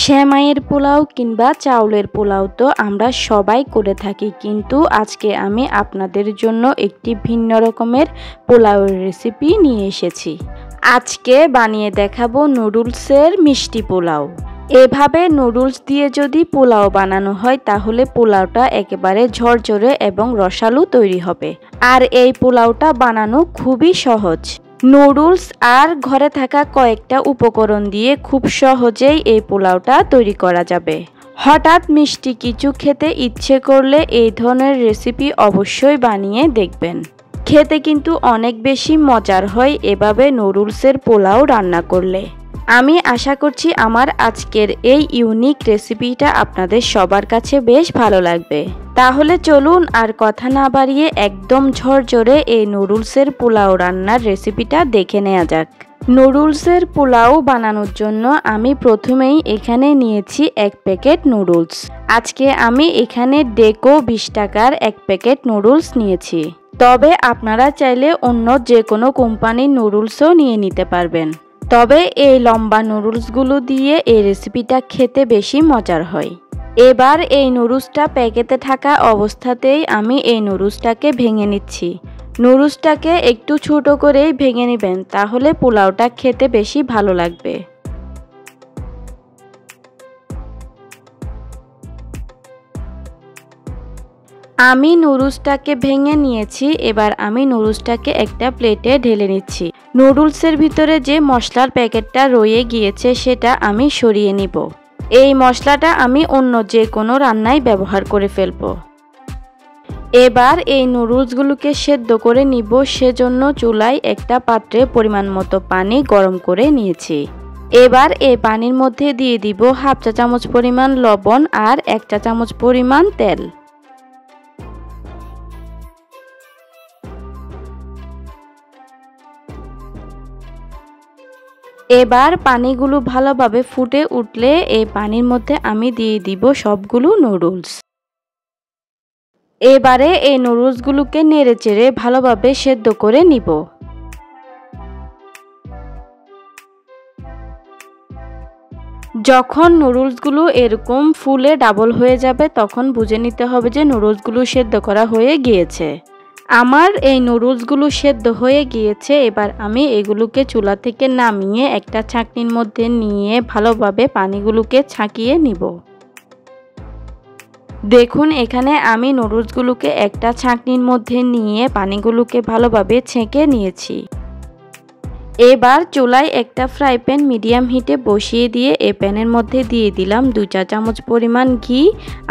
সেমাইয়ের পোলাও কিংবা চাউলের পোলাও তো আমরা সবাই করে থাকি, কিন্তু আজকে আমি আপনাদের জন্য একটি ভিন্ন রকমের পোলাওয়ের রেসিপি নিয়ে এসেছি। আজকে বানিয়ে দেখাবো নুডলসের মিষ্টি পোলাও। এভাবে নুডলস দিয়ে যদি পোলাও বানানো হয় তাহলে পোলাওটা একেবারে ঝরঝরে এবং রসালো তৈরি হবে। আর এই পোলাওটা বানানো খুবই সহজ। নুডলস আর ঘরে থাকা কয়েকটা উপকরণ দিয়ে খুব সহজেই এই পোলাওটা তৈরি করা যাবে। হঠাৎ মিষ্টি কিছু খেতে ইচ্ছে করলে এই ধরনের রেসিপি অবশ্যই বানিয়ে দেখবেন। খেতে কিন্তু অনেক বেশি মজার হয় এভাবে নুডলসের পোলাও রান্না করলে। আমি আশা করছি আমার আজকের এই ইউনিক রেসিপিটা আপনাদের সবার কাছে বেশ ভালো লাগবে। তাহলে চলুন আর কথা না বাড়িয়ে একদম ঝরঝরে এই নুডলসের পোলাও রান্নার রেসিপিটা দেখে নেওয়া যাক। নুডলসের পোলাও বানানোর জন্য আমি প্রথমেই এখানে নিয়েছি 1 প্যাকেট নুডলস। আজকে আমি এখানে ডেকো 20 টাকার 1 প্যাকেট নুডলস নিয়েছি। তবে আপনারা চাইলে অন্য যে কোনো কোম্পানির নুডলসও নিয়ে নিতে পারবেন। তবে এই লম্বা নুডলসগুলো দিয়ে এই রেসিপিটা খেতে বেশি মজার হয়। এবার এই নুডলসটা প্যাকেটে থাকা অবস্থাতেই আমি এই নুডলসটাকে ভেঙে নিচ্ছি। নুডলসটাকে একটু ছোট করেই ভেঙে নেবেন, তাহলে পোলাওটা খেতে বেশি ভালো লাগবে। আমি নুডলসটাকে ভেঙে নিয়েছি। এবার আমি নুডলসটাকে একটা প্লেটে ঢেলে নিচ্ছি। নুডলসের ভিতরে যে মশলার প্যাকেটটা রয়ে গিয়েছে সেটা আমি সরিয়ে নিব। এই মশলাটা আমি অন্য যে কোনো রান্নায় ব্যবহার করে ফেলব। এবার এই নুডলসগুলোকে সেদ্ধ করে নিব, সেজন্য চুলায় একটা পাত্রে পরিমাণ মতো পানি গরম করে নিয়েছি। এবার এই পানির মধ্যে দিয়ে দিব 1/2 চা চামচ পরিমাণ লবণ আর 1 চা চামচ পরিমাণ তেল। এবার পানিগুলো ভালোভাবে ফুটে উঠলে এই পানির মধ্যে আমি দিয়ে দিব সবগুলো নুডলস। এবারে এই নুডলসগুলোকে নেড়েচেড়ে ভালোভাবে সেদ্ধ করে নিব। যখন নুডলসগুলো এরকম ফুলে ডাবল হয়ে যাবে তখন বুঝে নিতে হবে যে নুডলসগুলো সেদ্ধ করা হয়ে গিয়েছে। আমার এই নুডলসগুলো সেদ্ধ হয়ে গিয়েছে। এবার আমি এগুলোকে চুলা থেকে নামিয়ে একটা ছাঁকনির মধ্যে নিয়ে ভালোভাবে পানিগুলোকে ছাঁকিয়ে নিব। দেখুন এখানে আমি নুডলসগুলোকে একটা ছাঁকনির মধ্যে নিয়ে পানিগুলোকে ভালোভাবে ছেঁকে নিয়েছি। এবার চুলায় একটা ফ্রাই প্যান মিডিয়াম হিটে বসিয়ে দিয়ে এই প্যানের মধ্যে দিয়ে দিলাম 2 চা চামচ পরিমাণ ঘি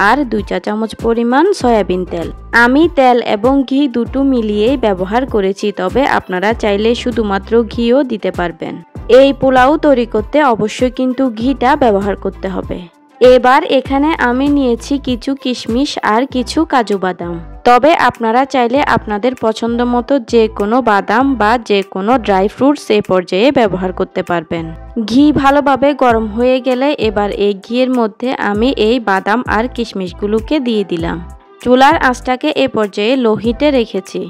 আর 2 চা চামচ পরিমাণ সয়াবিন তেল। আমি তেল এবং ঘি দুটো মিলিয়েই ব্যবহার করেছি, তবে আপনারা চাইলে শুধুমাত্র ঘিও দিতে পারবেন। এই পোলাও তৈরি করতে অবশ্যই কিন্তু ঘিটা ব্যবহার করতে হবে। এবার এখানে আমি নিয়েছি কিছু কিশমিশ আর কিছু কাজু বাদাম। তবে আপনারা চাইলে আপনাদের পছন্দ মতো যে কোনো বাদাম বা যে কোনো ড্রাই ফ্রুটস এই পর্যায়ে ব্যবহার করতে পারবেন। ঘি ভালোভাবে গরম হয়ে গেলে এবার এই ঘিয়ের মধ্যে আমি এই বাদাম আর কিশমিশগুলোকে দিয়ে দিলাম। চুলার আঁচটাকে এই পর্যায়ে লো হিটে রেখেছি,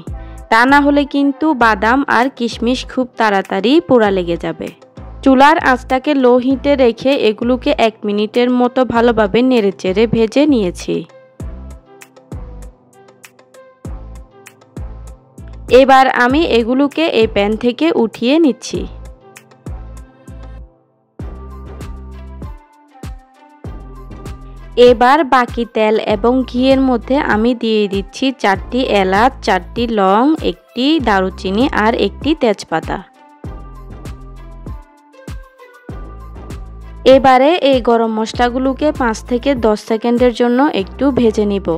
তা না হলে কিন্তু বাদাম আর কিশমিশ খুব তাড়াতাড়ি পোড়া লেগে যাবে। চুলার আঁচটাকে লো হিটে রেখে এগুলোকে 1 মিনিটের মতো ভালোভাবে নেড়েচেড়ে ভেজে নিয়েছি। এবার আমি এগুলোকে এই প্যান থেকে উঠিয়ে নিচ্ছি। এবার বাকি তেল এবং ঘিয়ের মধ্যে আমি দিয়ে দিচ্ছি 4টি এলাচ, 4টি লং, 1টি দারুচিনি আর 1টি তেজপাতা। এবারে এই গরম মশলাগুলোকে 5 থেকে 10 সেকেন্ডের জন্য একটু ভেজে নিব।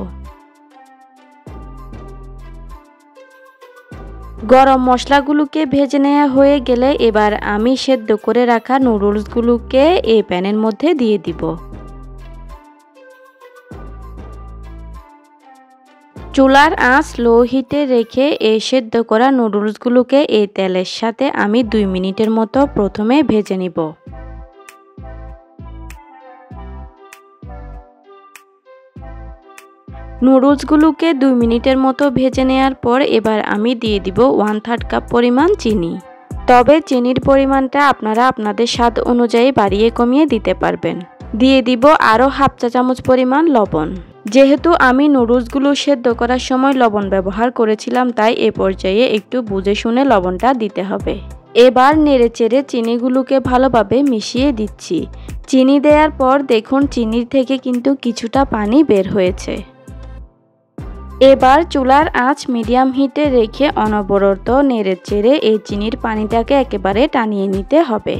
গরম মশলাগুলোকে ভেজে নেওয়া হয়ে গেলে এবার আমি সেদ্ধ করে রাখা নুডলসগুলোকে এই প্যানের মধ্যে দিয়ে দিব। চুলার আঁচ লো হিটে রেখে এই সেদ্ধ করা নুডলসগুলোকে এই তেলের সাথে আমি 2 মিনিটের মতো প্রথমে ভেজে নিব। নুডলসগুলোকে 2 মিনিটের মতো ভেজে নেওয়ার পর এবার আমি দিয়ে দিব 1/3 কাপ পরিমাণ চিনি। তবে চিনির পরিমাণটা আপনারা আপনাদের স্বাদ অনুযায়ী বাড়িয়ে কমিয়ে দিতে পারবেন। দিয়ে দিব আরও হাফ চা চামচ পরিমাণ লবণ। যেহেতু আমি নুডলসগুলো সেদ্ধ করার সময় লবণ ব্যবহার করেছিলাম, তাই এ পর্যায়ে একটু বুঝে শুনে লবণটা দিতে হবে। এবার নেড়েচেড়ে চিনিগুলোকে ভালোভাবে মিশিয়ে দিচ্ছি। চিনি দেওয়ার পর দেখুন চিনির থেকে কিন্তু কিছুটা পানি বের হয়েছে। এবার চুলার আঁচ মিডিয়াম হিটে রেখে অনবরত নেড়েচেড়ে এই চিনির পানিটাকে একেবারে টানিয়ে নিতে হবে।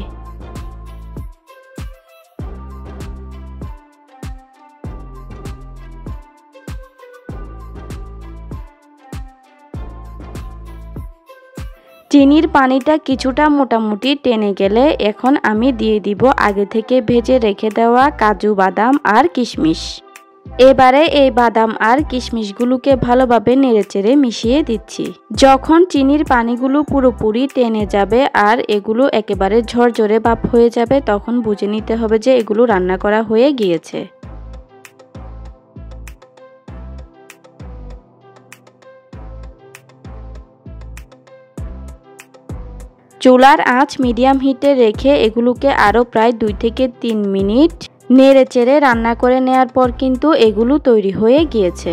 চিনির পানিটা কিছুটা মোটামুটি টেনে গেলে এখন আমি দিয়ে দিব আগে থেকে ভেজে রেখে দেওয়া কাজু বাদাম আর কিশমিশ। এবারে এই বাদাম আর কিশমিশগুলোকে ভালোভাবে নেড়েচেড়ে মিশিয়ে দিচ্ছি। যখন চিনির পানিগুলো পুরোপুরি টেনে যাবে আর এগুলো একেবারে ঝরঝরে ভাপ হয়ে যাবে, তখন বুঝে নিতে হবে যে এগুলো রান্না করা হয়ে গিয়েছে। চুলার আঁচ মিডিয়াম হিটে রেখে এগুলোকে আরও প্রায় 2 থেকে 3 মিনিট নেড়েচেড়ে রান্না করে নেওয়ার পর কিন্তু এগুলো তৈরি হয়ে গিয়েছে।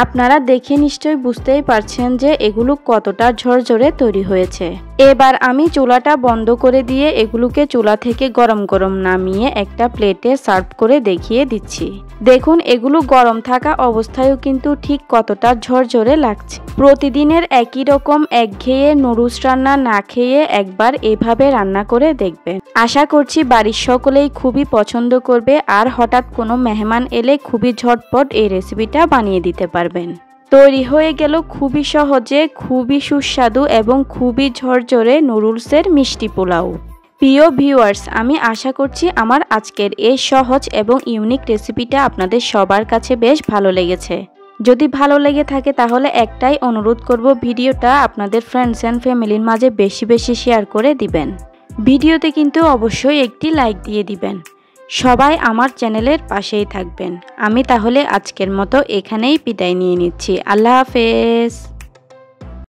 আপনারা দেখে নিশ্চয়ই বুঝতেই পারছেন যে এগুলো কতটা ঝরঝরে তৈরি হয়েছে। এবার আমি চুলাটা বন্ধ করে দিয়ে এগুলোকে চুলা থেকে গরম গরম নামিয়ে একটা প্লেটে সার্ভ করে দেখিয়ে দিচ্ছি। দেখুন এগুলো গরম থাকা অবস্থায়ও কিন্তু ঠিক কতটা ঝরঝরে লাগছে। প্রতিদিনের একই রকম একঘেয়ে নুডলস রান্না না খেয়ে একবার এভাবে রান্না করে দেখবেন। আশা করছি বাড়ির সকলেই খুবই পছন্দ করবে আর হঠাৎ কোনো মেহমান এলে খুবই ঝটপট এই রেসিপিটা বানিয়ে দিতে পারবেন। তৈরি হয়ে গেল খুবই সহজে, খুবই সুস্বাদু এবং খুবই ঝরঝরে নুডলসের মিষ্টি পোলাও। প্রিয় ভিউয়ার্স, আমি আশা করছি আমার আজকের এই সহজ এবং ইউনিক রেসিপিটা আপনাদের সবার কাছে বেশ ভালো লেগেছে। যদি ভালো লেগে থাকে তাহলে একটাই অনুরোধ করব, ভিডিওটা আপনাদের ফ্রেন্ডস অ্যান্ড ফ্যামিলির মাঝে বেশি বেশি শেয়ার করে দিবেন। ভিডিওতে কিন্তু অবশ্যই একটি লাইক দিয়ে দিবেন। সবাই আমার চ্যানেলের পাশেই থাকবেন। আমি তাহলে আজকের মতো এখানেই বিদায় নিয়ে নিচ্ছি। আল্লাহ হাফেজ।